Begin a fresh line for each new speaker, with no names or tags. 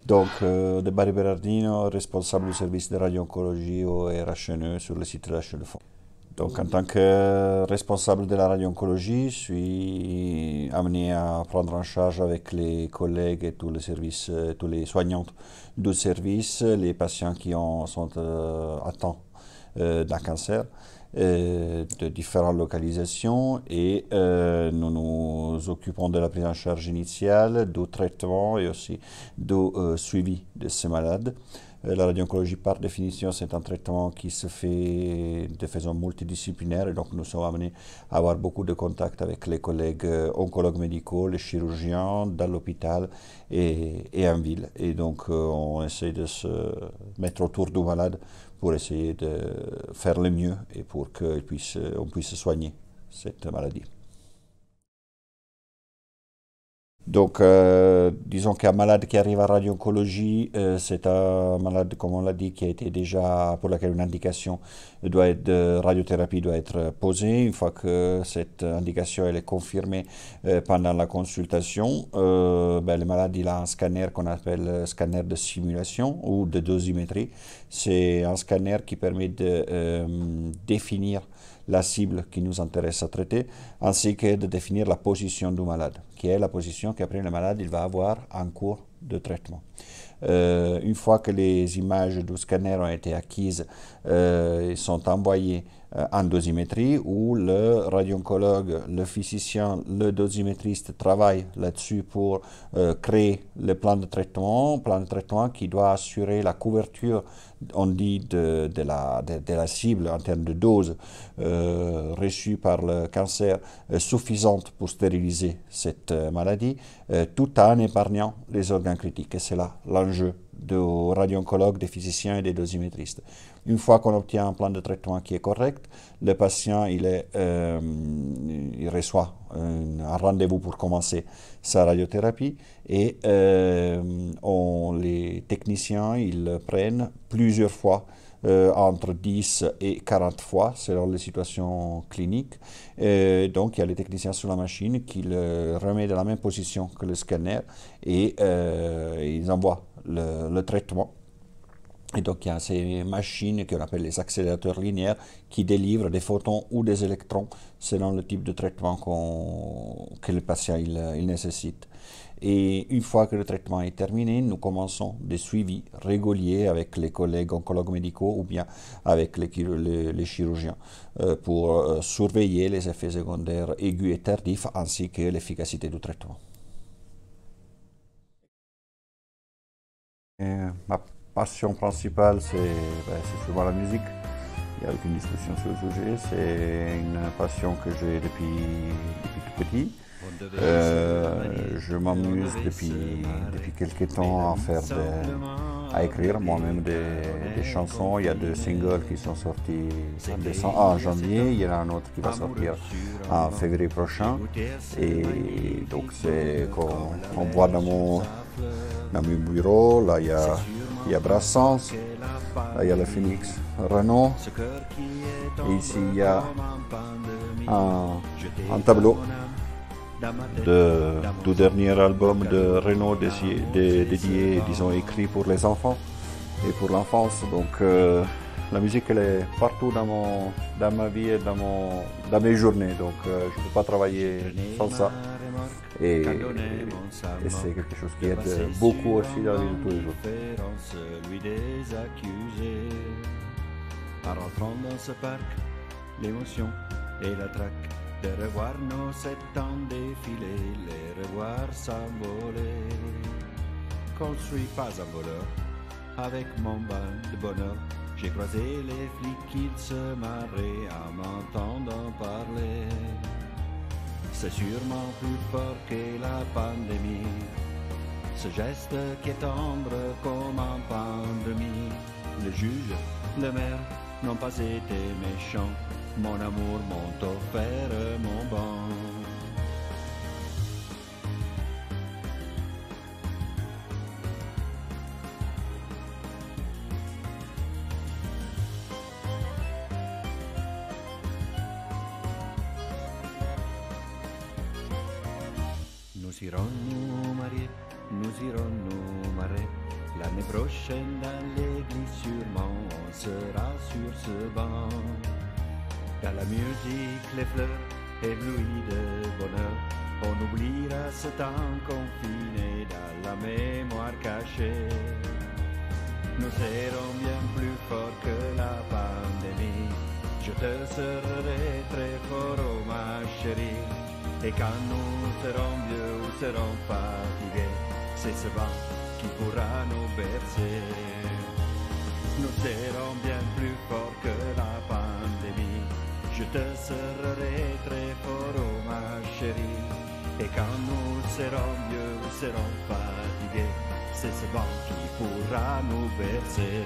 Donc, de Barry Berardino, responsable du service de radio-oncologie au RHNE sur le site de la Chaux-de-Fonds. Donc, en tant que responsable de la radio-oncologie, je suis amené à prendre en charge avec les collègues et tous les services, tous les soignants du service, les patients sont atteints d'un cancer de différentes localisations et nous nous occupons de la prise en charge initiale, du traitement et aussi du suivi de ces malades. La radio-oncologie, par définition, c'est un traitement qui se fait de façon multidisciplinaire et donc nous sommes amenés à avoir beaucoup de contacts avec les collègues oncologues médicaux, les chirurgiens dans l'hôpital et en ville. Et donc on essaie de se mettre autour du malade pour essayer de faire le mieux et pour qu'on puisse soigner cette maladie. Donc, disons qu'un malade qui arrive à radio-oncologie, c'est un malade, comme on l'a dit, qui a été déjà, pour laquelle une indication de radiothérapie doit être posée. Une fois que cette indication elle est confirmée pendant la consultation, le malade il a un scanner qu'on appelle scanner de simulation ou de dosimétrie. C'est un scanner qui permet de définir la cible qui nous intéresse à traiter, ainsi que de définir la position du malade, qui est la position qu'après le malade il va avoir en cours de traitement. Une fois que les images du scanner ont été acquises, ils sont envoyées en dosimétrie où le radio-oncologue, le physicien, le dosimétriste travaillent là-dessus pour créer le plan de traitement qui doit assurer la couverture, on dit, de la cible en termes de dose reçue par le cancer suffisante pour stériliser cette maladie, tout en épargnant les organes critiques. Et c'est là l'enjeu des radio-oncologues, des physiciens et des dosimétristes. Une fois qu'on obtient un plan de traitement qui est correct, le patient il reçoit un rendez-vous pour commencer sa radiothérapie et les techniciens ils le prennent plusieurs fois, entre 10 et 40 fois selon les situations cliniques. Donc il y a les techniciens sur la machine qui le remettent dans la même position que le scanner et ils envoient le traitement. Et donc il y a ces machines qu'on appelle les accélérateurs linéaires qui délivrent des photons ou des électrons selon le type de traitement que le patient il nécessite. Et une fois que le traitement est terminé, nous commençons des suivis réguliers avec les collègues oncologues médicaux ou bien avec les chirurgiens pour surveiller les effets secondaires aigus et tardifs ainsi que l'efficacité du traitement. Ma passion principale, c'est souvent la musique. Il n'y a aucune discussion sur le sujet. C'est une passion que j'ai depuis tout petit. Je m'amuse depuis quelques temps à écrire moi-même des chansons. Il y a 2 singles qui sont sortis en janvier. Il y en a un autre qui va sortir en février prochain. Et donc c'est qu'on voit dans mon bureau. Là, il y a Brassens. Là, il y a le Phoenix Renault. Et ici, il y a un tableau du dernier album de Renault dédié, disons, écrit pour les enfants et pour l'enfance. Donc, la musique, elle est partout dans ma vie et dans mes journées. Donc, je ne peux pas travailler sans ça. Et c'est quelque chose qui aide beaucoup aussi dans la vie de tous les jours.
Celui des accusés. En rentrant dans ce parc, l'émotion et la traque de revoir nos 7 ans défiler, les revoir s'envoler. Construis pas un voleur, avec mon bain de bonheur, j'ai croisé les flics qui se marraient en m'entendant parler. C'est sûrement plus fort que la pandémie, ce geste qui est tendre comme en pandémie. Le juge, le maire n'ont pas été méchants, mon amour m'ont offert mon banc. Nous irons nous marier, nous irons nous marrer, L'année prochaine dans l'église sûrement on sera sur ce banc. Dans la musique, les fleurs éblouies de bonheur, on oubliera ce temps confiné dans la mémoire cachée. Nous serons bien plus forts que la pandémie. Je te serai très fort, oh ma chérie. Et quand nous serons vieux ou serons fatigués, c'est ce vent qui pourra nous bercer. Nous serons bien plus forts que la pandémie. Je te serai très fort, oh ma chérie. Et quand nous serons vieux ou serons fatigués, c'est ce vent qui pourra nous bercer.